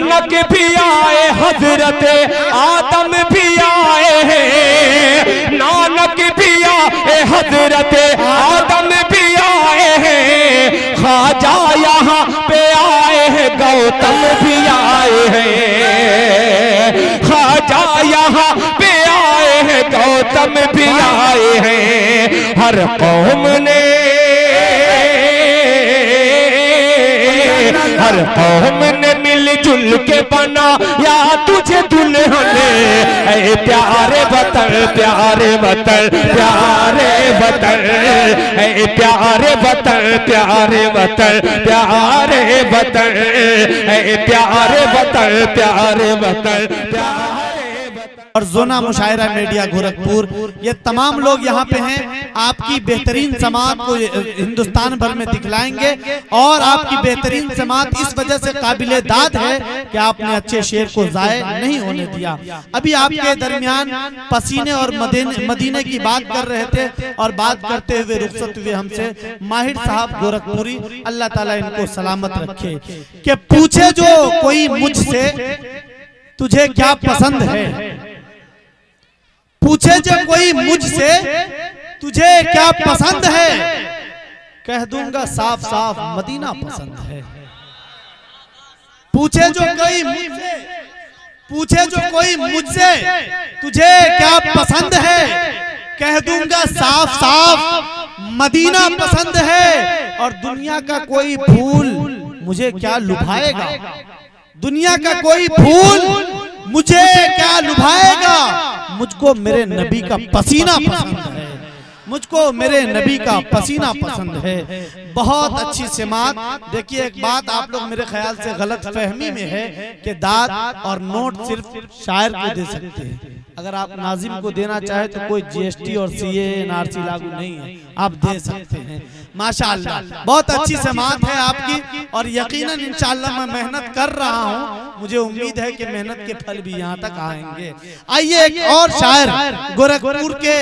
नानक भी आए, हजरत आदम भी आए हैं, नानक भी आए, हजरत आदम भी आए हैं, ख्वाजा यहाँ पे आए हैं, गौतम भी आए हैं, ख्वाजा यहाँ पे आए हैं, गौतम भी आए हैं। हर कौम ने, हर कौम ने मिलजुल के बना या तुझे दुल्हन, ऐ प्यारे वतन, प्यारे वतन, प्यारे वतन, ऐ प्यारे वतन, प्यारे वतन, प्यारे वतन, ऐ प्यारे वतन, प्यारे वतन, प्यारे। और जोना मुशायरा मीडिया गोरखपुर, ये तमाम लोग यहाँ पे हैं, आपकी बेहतरीन समात को हिंदुस्तान भर में दिखलाएंगे। और आपकी बेहतरीन समात इस वजह से काबिले दाद है कि आपने अच्छे शेर को जाये नहीं होने दिया। अभी आपके दरमियान पसीने और मदीने की बात कर रहे थे और बात करते हुए रुखसत हुए हमसे माहिर साहब गोरखपुरी, अल्लाह ताला इनको सलामत रखे, कि पूछे जो कोई मुझसे तुझे क्या पसंद है, पूछे जो कोई मुझसे तुझे क्या पसंद है, कह दूंगा साफ साफ मदीना पसंद है। पूछे जो कोई मुझसे, पूछे जो कोई मुझसे तुझे क्या पसंद है, कह दूंगा साफ साफ मदीना पसंद है। और दुनिया का कोई फूल मुझे क्या लुभाएगा, दुनिया का कोई फूल मुझे क्या लुभाएगा, मुझको मेरे नबी का पसीना पसंद है, मुझको मेरे नबी का पसीना पसंद है। बहुत अच्छी समात। देखिए एक बात आप लोग मेरे ख्याल से गलत फहमी में है कि दाद और नोट सिर्फ शायर को दे सकते हैं। अगर आप नाजिम को देना चाहे तो कोई जीएसटी और सीए एनआरसी लागू नहीं है, आप दे सकते हैं। माशाअल्लाह बहुत अच्छी समात है आपकी, और यकीनन इंशाअल्लाह मैं मेहनत कर रहा हूँ, मुझे उम्मीद है कि मेहनत के फल भी यहाँ तक आएंगे। आइए एक और शायर गोरखपुर के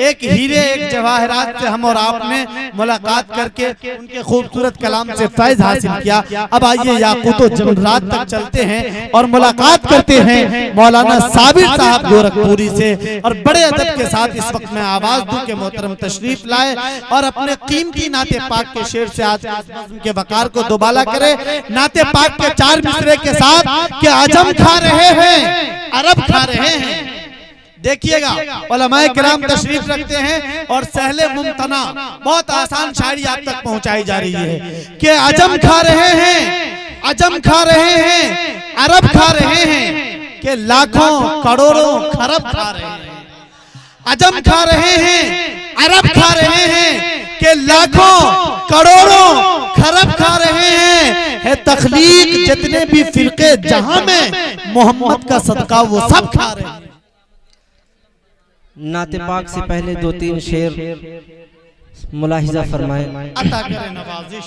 एक हीरे एक जवाहरात से हम और आपने मुलाकात करके उनके खूबसूरत कलाम से फैज हासिल किया। अब आइए याकूतो जमरात तक चलते हैं और मुलाकात करते हैं मौलाना साबिर साहब गोरखपुरी से। और बड़े अदब के साथ इस वक्त मैं आवाज दूं कि मोहतरम तशरीफ लाए और अपने कीमती नाते पाक के शेर से आज के वकार को दोबाला करे। नाते पाक के चार मिसरे के साथ कि अजम खा रहे हैं, अरब खा रहे हैं। देखिएगा उलमाए किराम तशरीफ रखते हैं और सहले मुमतना बहुत आसान शायरी आप तक पहुंचाई जा रही है कि अजम खा रहे हैं, अजम खा रहे हैं, अरब खा रहे हैं, कि लाखों करोड़ों खरब खा रहे हैं। अजम खा रहे हैं, अरब खा रहे हैं, कि लाखों करोड़ों खरब खा रहे हैं। है तख्लीक जितने भी फिरके जहां में मोहम्मद का सदका वो सब खा रहे हैं। नाते पाक से पहले दो तीन शेर मुलाहिजा फरमाए। अता करे नवाजिश।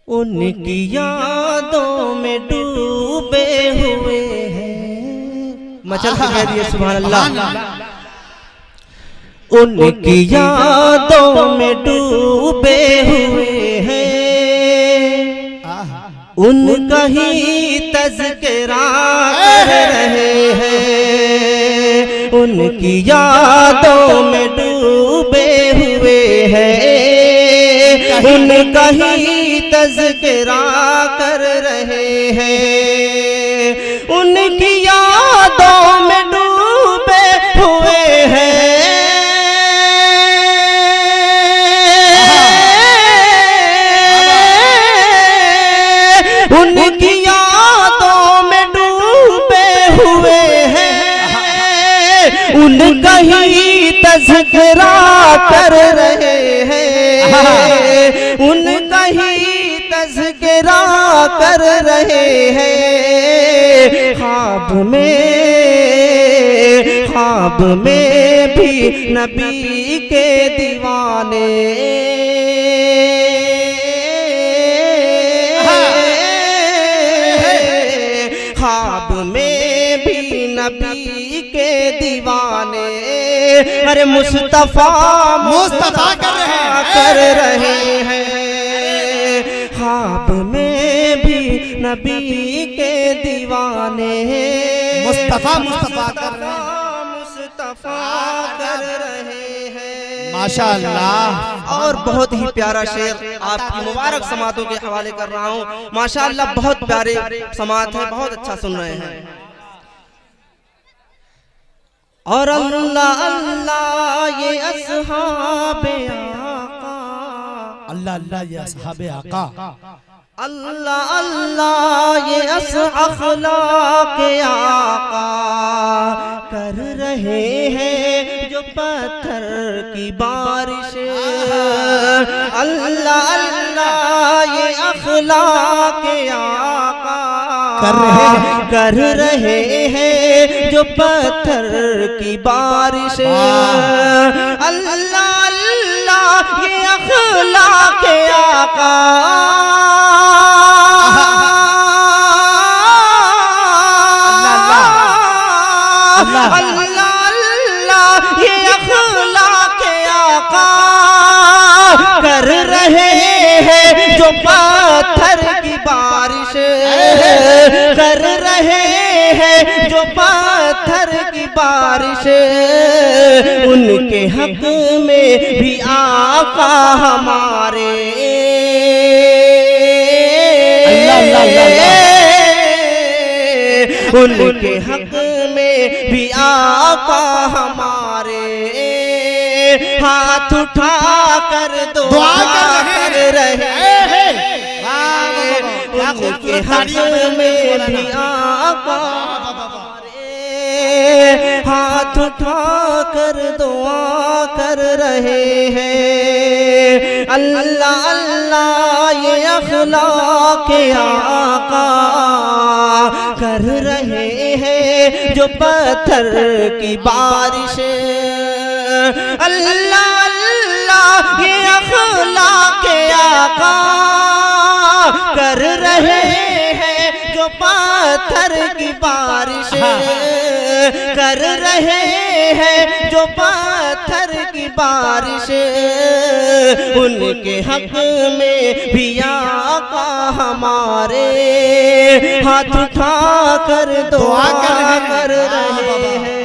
उनकी यादों में डूबे हुए हैं, मचल के कह दिए सुभान अल्लाह। उनकी यादों में डूबे हुए हैं, उनका ही तज़किरा कर रहे हैं। उनकी यादों में डूबे हुए हैं, उनका ही तज़किरा कर रहे हैं। उनकी यादों में डूबे हुए हैं, उनकी यादों में डूबे हुए हैं, उनका ही तज़किरा कर रहे हैं। उनका ही तज़किरा कर रहे हैं। ख्वाब में भी नबी के दीवाने, ख्वाब में भी नबी के दीवाने। अरे मुस्तफा मुस्तफा कर रहे हैं। ख्वाब में भी नबी के दीवाने मुस्तफा मुस्तफा कर रहे हैं, मुस्तफा कर रहे हैं माशाअल्लाह। और बहुत ही प्यारा शेर आपकी मुबारक समातों के हवाले कर रहा हूँ। माशाअल्लाह बहुत प्यारे समात हैं, बहुत अच्छा सुन रहे हैं। और अल्लाह अल्लाह ये अस्हाबे आका, अल्लाह अल्लाह ये अस्हाबे आका, अल्लाह अल्लाह ये अखलाक आका कर रहे हैं जो पत्थर की बारिश। अल्लाह अल्लाह ये अखलाक आका कर रहे हैं जो पत्थर की बारिश। अल्लाह अल्लाह ये अखलाक आका, अल्लाह अल्लाह ये अखलाक आका कर रहे हैं जो पत्थर की बारिश। कर रहे हैं जो पत्थर की बारिश। उनके हक में भी आका हमारे उनके हक में भी आका हमारे हाथ उठा कर दुआ कर रहे हैं। उनके हक में भी आका हमारे हाथ उठा कर दुआ कर रहे हैं। अल्लाह अल्लाह ये अखलाक आका कर रहे हैं जो पत्थर की बारिश। अल्लाह अल्लाह ये अखलाक आका कर रहे हैं जो पत्थर की बारिश। कर रहे हैं जो पत्थर की बारिश। उनके हक में भी आका हमारे हाथ उठा कर दुआ कर रहे हैं।